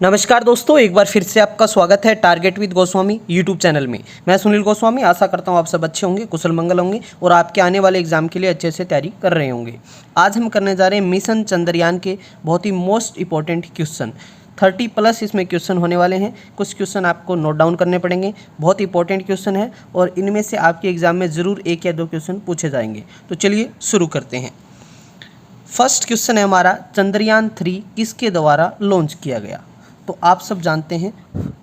नमस्कार दोस्तों, एक बार फिर से आपका स्वागत है target with Goswami YouTube channel में। मैं सुनील गोस्वामी आशा करता हूँ आप सब अच्छे होंगे, कुशल मंगल होंगे और आपके आने वाले एग्जाम के लिए अच्छे से तैयारी कर रहे होंगे। आज हम करने जा रहे हैं मिशन चंद्रयान के बहुत ही मोस्ट इंपॉर्टेंट क्वेश्चन। 30+ इसमें क्वेश्चन होने वाले हैं। कुछ क्वेश्चन आपको नोट डाउन करने पड़ेंगे, बहुत इंपॉर्टेंट क्वेश्चन है और इनमें से आपके एग्जाम में ज़रूर 1 या 2 क्वेश्चन पूछे जाएंगे। तो चलिए शुरू करते हैं। फर्स्ट क्वेश्चन है हमारा, चंद्रयान 3 किसके द्वारा लॉन्च किया गया? तो आप सब जानते हैं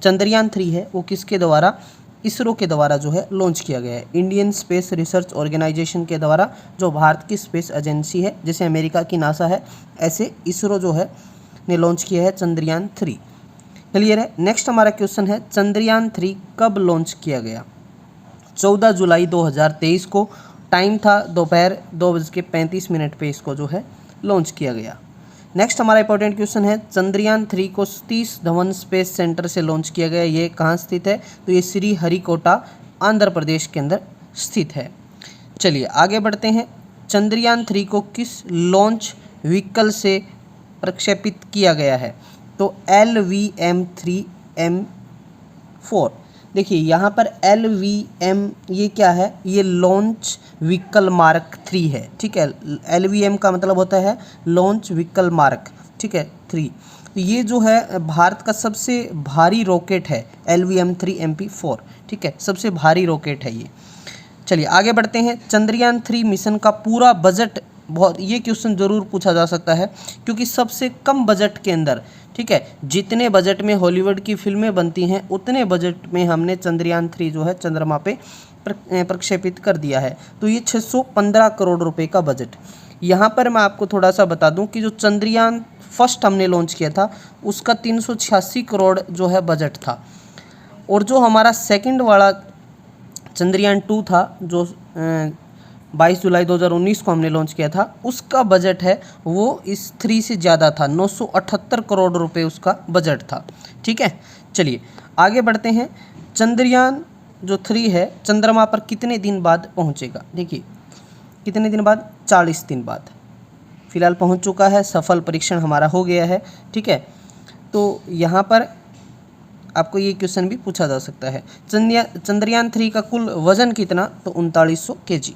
चंद्रयान 3 है वो किसके द्वारा, इसरो के द्वारा जो है लॉन्च किया गया है। इंडियन स्पेस रिसर्च ऑर्गेनाइजेशन के द्वारा, जो भारत की स्पेस एजेंसी है, जैसे अमेरिका की नासा है, ऐसे इसरो जो है ने लॉन्च किया है चंद्रयान 3। क्लियर है। नेक्स्ट हमारा क्वेश्चन है, चंद्रयान 3 कब लॉन्च किया गया? 14 जुलाई 2023 को। टाइम था दोपहर 2:35 पे इसको जो है लॉन्च किया गया। नेक्स्ट हमारा इंपॉर्टेंट क्वेश्चन है, चंद्रयान 3 को सतीश धवन स्पेस सेंटर से लॉन्च किया गया। ये कहाँ स्थित है? तो ये श्री हरिकोटा आंध्र प्रदेश के अंदर स्थित है। चलिए आगे बढ़ते हैं। चंद्रयान 3 को किस लॉन्च व्हीकल से प्रक्षेपित किया गया है? तो LVM-3M4। देखिए यहाँ पर LVM ये क्या है? ये लॉन्च व्हीकल मार्क 3 है। ठीक है, LVM का मतलब होता है लॉन्च व्हीकल मार्क, ठीक है, 3। तो ये जो है भारत का सबसे भारी रॉकेट है, LVM-3MP4। ठीक है, सबसे भारी रॉकेट है ये। चलिए आगे बढ़ते हैं। चंद्रयान 3 मिशन का पूरा बजट, बहुत ये क्वेश्चन ज़रूर पूछा जा सकता है क्योंकि सबसे कम बजट के अंदर, ठीक है, जितने बजट में हॉलीवुड की फिल्में बनती हैं उतने बजट में हमने चंद्रयान 3 जो है चंद्रमा पे प्रक्षेपित कर दिया है। तो ये 615 करोड़ रुपए का बजट। यहाँ पर मैं आपको थोड़ा सा बता दूं कि जो चंद्रयान फर्स्ट हमने लॉन्च किया था उसका 386 करोड़ जो है बजट था, और जो हमारा सेकंड वाला चंद्रयान 2 था जो 22 जुलाई 2019 को हमने लॉन्च किया था, उसका बजट है वो इस 3 से ज़्यादा था, 978 करोड़ रुपए उसका बजट था। ठीक है, चलिए आगे बढ़ते हैं। चंद्रयान जो 3 है चंद्रमा पर कितने दिन बाद पहुंचेगा? देखिए कितने दिन बाद? 40 दिन बाद। फिलहाल पहुंच चुका है, सफल परीक्षण हमारा हो गया है। ठीक है, तो यहाँ पर आपको ये क्वेश्चन भी पूछा जा सकता है। चंद्रयान 3 का कुल वजन कितना? तो 3900 kg।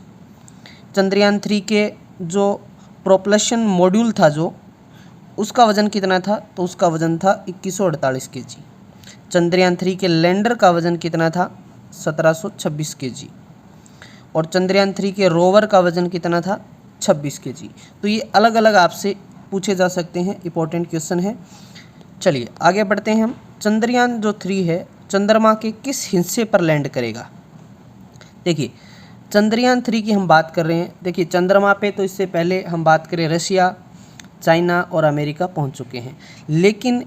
चंद्रयान 3 के जो प्रोपल्शन मॉड्यूल था जो, उसका वजन कितना था? तो उसका वजन था 2148 kg। चंद्रयान 3 के लैंडर का वजन कितना था? 1726 kg। और चंद्रयान 3 के रोवर का वजन कितना था? 26 kg। तो ये अलग अलग आपसे पूछे जा सकते हैं, इंपॉर्टेंट क्वेश्चन है। चलिए आगे बढ़ते हैं हम। चंद्रयान जो 3 है चंद्रमा के किस हिस्से पर लैंड करेगा? देखिए चंद्रयान 3 की हम बात कर रहे हैं। देखिए चंद्रमा पे तो इससे पहले हम बात करें रशिया, चाइना और अमेरिका पहुंच चुके हैं, लेकिन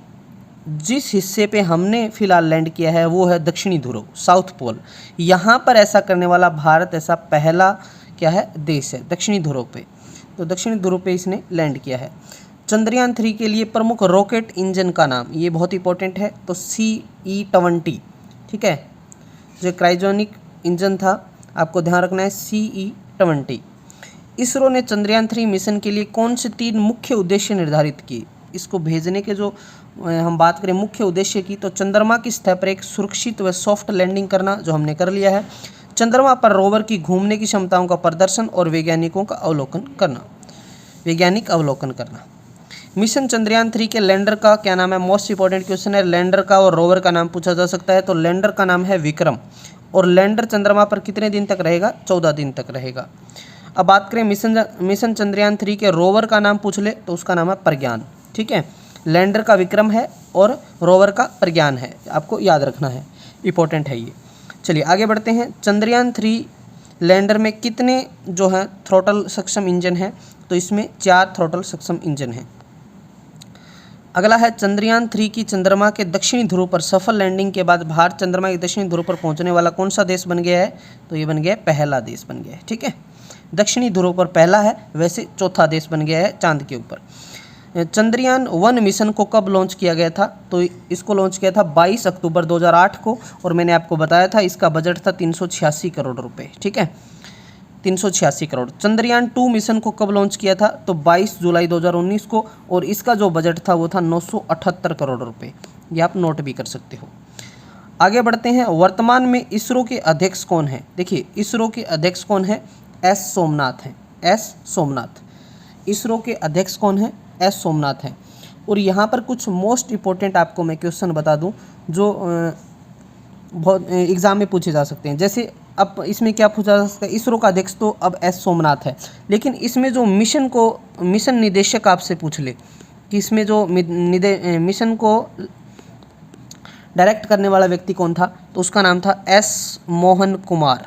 जिस हिस्से पे हमने फ़िलहाल लैंड किया है वो है दक्षिणी ध्रुव, साउथ पोल। यहाँ पर ऐसा करने वाला भारत ऐसा पहला क्या है देश है दक्षिणी ध्रुव पे। तो दक्षिणी ध्रुव पे इसने लैंड किया है। चंद्रयान 3 के लिए प्रमुख रॉकेट इंजन का नाम, ये बहुत इंपॉर्टेंट है, तो CE-20। ठीक है, जो क्रायोजेनिक इंजन था आपको ध्यान रखना है, CE-20। इसरो ने चंद्रयान 3 मिशन के लिए कौन से 3 मुख्य उद्देश्य निर्धारित किए? इसको भेजने के जो हम बात करें मुख्य उद्देश्य की, तो चंद्रमा की सतह पर एक सुरक्षित व सॉफ्ट लैंडिंग करना, जो हमने कर लिया है। चंद्रमा पर रोवर की घूमने की क्षमताओं का प्रदर्शन और वैज्ञानिक अवलोकन करना। मिशन चंद्रयान 3 के लैंडर का क्या नाम है? मोस्ट इंपॉर्टेंट क्वेश्चन है। लैंडर का और रोवर का नाम पूछा जा सकता है, तो लैंडर का नाम है विक्रम। और लैंडर चंद्रमा पर कितने दिन तक रहेगा? 14 दिन तक रहेगा। अब बात करें मिशन चंद्रयान 3 के रोवर का नाम पूछ ले तो उसका नाम है प्रज्ञान। ठीक है, लैंडर का विक्रम है और रोवर का प्रज्ञान है, आपको याद रखना है, इंपॉर्टेंट है ये। चलिए आगे बढ़ते हैं। चंद्रयान 3 लैंडर में कितने जो है थ्रोटल सक्षम इंजन है? तो इसमें 4 थ्रोटल सक्षम इंजन हैं। अगला है, चंद्रयान 3 की चंद्रमा के दक्षिणी ध्रुव पर सफल लैंडिंग के बाद भारत चंद्रमा के दक्षिणी ध्रुव पर पहुंचने वाला कौन सा देश बन गया है? तो ये बन गया पहला देश बन गया है। ठीक है, दक्षिणी ध्रुव पर पहला है, वैसे चौथा देश बन गया है चांद के ऊपर। चंद्रयान 1 मिशन को कब लॉन्च किया गया था? तो इसको लॉन्च किया था 22 अक्टूबर 2008 को, और मैंने आपको बताया था इसका बजट था 386 करोड़ रुपए। ठीक है, 386 करोड़। चंद्रयान 2 मिशन को कब लॉन्च किया था? तो 22 जुलाई 2019 को, और इसका जो बजट था वो था 978 करोड़ रुपए। ये आप नोट भी कर सकते हो। आगे बढ़ते हैं, वर्तमान में इसरो के अध्यक्ष कौन है? देखिए इसरो के अध्यक्ष कौन है? एस सोमनाथ हैं, एस सोमनाथ। इसरो के अध्यक्ष कौन है? एस सोमनाथ हैं। और यहाँ पर कुछ मोस्ट इम्पोर्टेंट आपको मैं क्वेश्चन बता दूँ जो बहुत एग्ज़ाम में पूछे जा सकते हैं। जैसे अब इसमें क्या पूछा जा सकता है, इसरो का अध्यक्ष तो अब एस सोमनाथ है, लेकिन इसमें जो मिशन निदेशक आपसे पूछ ले कि इसमें जो मिशन को डायरेक्ट करने वाला व्यक्ति कौन था, तो उसका नाम था एस मोहन कुमार।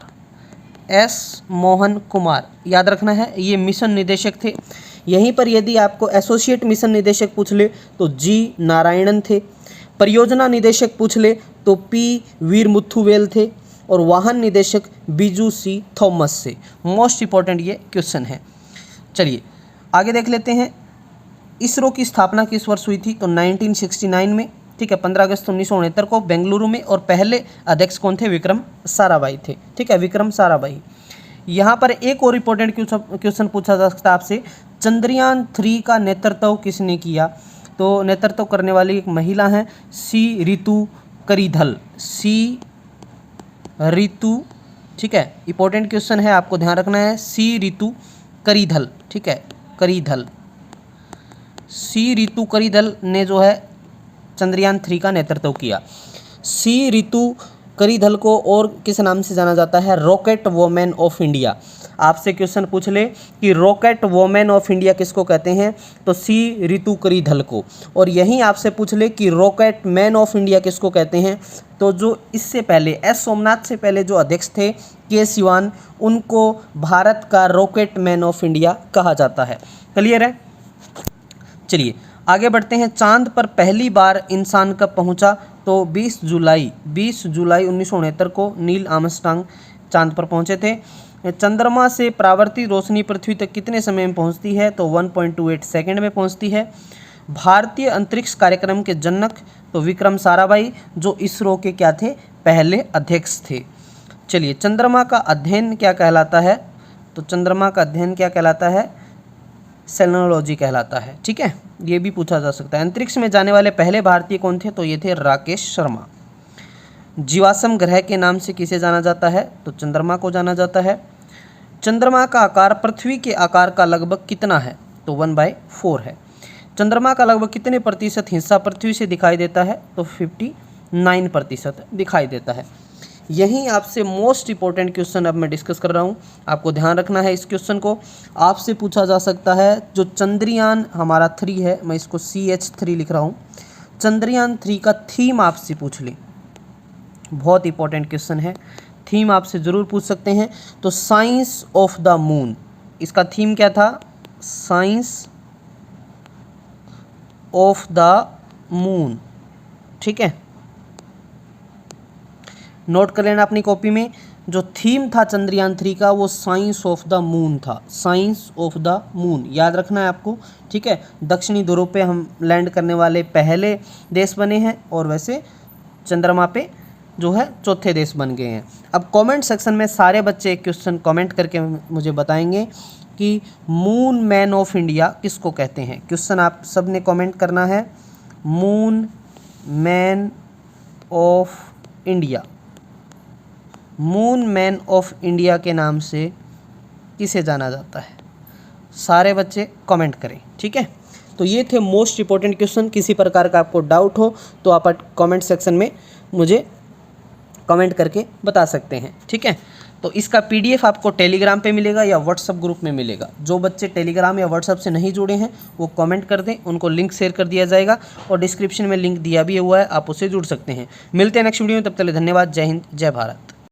एस मोहन कुमार याद रखना है, ये मिशन निदेशक थे। यहीं पर यदि आपको एसोसिएट मिशन निदेशक पूछ ले तो जी नारायणन थे। परियोजना निदेशक पूछ ले तो पी वीरमुथुवेल थे। और वाहन निदेशक बीजू सी थॉमस से। मोस्ट इंपॉर्टेंट ये क्वेश्चन है। चलिए आगे देख लेते हैं, इसरो की स्थापना किस वर्ष हुई थी? तो 1969 में, ठीक है, 15 अगस्त 1969 को बेंगलुरु में। और पहले अध्यक्ष कौन थे? विक्रम साराभाई थे, ठीक है, विक्रम साराभाई। यहाँ पर एक और इम्पोर्टेंट क्वेश्चन पूछा जा सकता है आपसे, चंद्रयान 3 का नेतृत्व किसने किया? तो नेतृत्व करने वाली एक महिला हैं सी रितु करिधल। सी रितु, ठीक है, इंपॉर्टेंट क्वेश्चन है, आपको ध्यान रखना है। सी रितु करिधल, ठीक है, करिधल। सी रितु करिधल ने जो है चंद्रयान 3 का नेतृत्व किया। सी रितु करिधल को और किस नाम से जाना जाता है? Rocket women of India. आपसे क्वेश्चन पूछ ले कि रॉकेट वोमेन ऑफ इंडिया किसको कहते हैं? तो सी रितु करिधल को। और यहीं आपसे पूछ ले कि रॉकेट मैन ऑफ इंडिया किसको कहते हैं? तो जो इससे पहले एस सोमनाथ से पहले जो अध्यक्ष थे के सिवान, उनको भारत का रॉकेट मैन ऑफ इंडिया कहा जाता है। क्लियर है? चलिए आगे बढ़ते हैं, चांद पर पहली बार इंसान कब पहुंचा? तो 20 जुलाई 1969 को नील आर्मस्ट्रांग चांद पर पहुंचे थे। चंद्रमा से परावर्तित रोशनी पृथ्वी तक कितने समय में पहुंचती है? तो 1.28 सेकंड में पहुंचती है। भारतीय अंतरिक्ष कार्यक्रम के जनक तो विक्रम साराभाई, जो इसरो के क्या थे? पहले अध्यक्ष थे। चलिए चंद्रमा का अध्ययन क्या कहलाता है? तो चंद्रमा का अध्ययन क्या कहलाता है? सेलेनोलॉजी कहलाता है, ठीक है, ये भी पूछा जा सकता है। अंतरिक्ष में जाने वाले पहले भारतीय कौन थे? तो ये थे राकेश शर्मा। जीवाश्म ग्रह के नाम से किसे जाना जाता है? तो चंद्रमा को जाना जाता है। चंद्रमा का आकार पृथ्वी के आकार का लगभग कितना है? तो 1/4 है। चंद्रमा का लगभग कितने प्रतिशत हिस्सा पृथ्वी से दिखाई देता है? तो 59% दिखाई देता है। यहीं आपसे मोस्ट इंपॉर्टेंट क्वेश्चन अब मैं डिस्कस कर रहा हूँ, आपको ध्यान रखना है इस क्वेश्चन को। आपसे पूछा जा सकता है, जो चंद्रयान हमारा 3 है, मैं इसको CH3 लिख रहा हूँ, चंद्रयान 3 का थीम आपसे पूछ ले, बहुत इंपॉर्टेंट क्वेश्चन है, थीम आपसे ज़रूर पूछ सकते हैं। तो साइंस ऑफ द मून, इसका थीम क्या था? साइंस ऑफ द मून, ठीक है, नोट कर लेना अपनी कॉपी में। जो थीम था चंद्रयान 3 का वो साइंस ऑफ द मून था। साइंस ऑफ द मून याद रखना है आपको, ठीक है। दक्षिणी ध्रुव पे हम लैंड करने वाले पहले देश बने हैं और वैसे चंद्रमा पे जो है चौथे देश बन गए हैं। अब कमेंट सेक्शन में सारे बच्चे एक क्वेश्चन कमेंट करके मुझे बताएंगे कि मून मैन ऑफ इंडिया किसको कहते हैं। क्वेश्चन आप सब ने कमेंट करना है, moon man of India, moon man of India के नाम से किसे जाना जाता है? सारे बच्चे कमेंट करें, ठीक है। तो ये थे मोस्ट इंपॉर्टेंट क्वेश्चन। किसी प्रकार का आपको डाउट हो तो आप कमेंट सेक्शन में मुझे कमेंट करके बता सकते हैं, ठीक है। तो इसका PDF आपको टेलीग्राम पे मिलेगा या व्हाट्सअप ग्रुप में मिलेगा। जो बच्चे टेलीग्राम या व्हाट्सअप से नहीं जुड़े हैं वो कमेंट कर दें, उनको लिंक शेयर कर दिया जाएगा और डिस्क्रिप्शन में लिंक दिया भी हुआ है, आप उससे जुड़ सकते हैं। मिलते हैं नेक्स्ट वीडियो में, तब तक के लिए धन्यवाद। जय हिंद, जय भारत।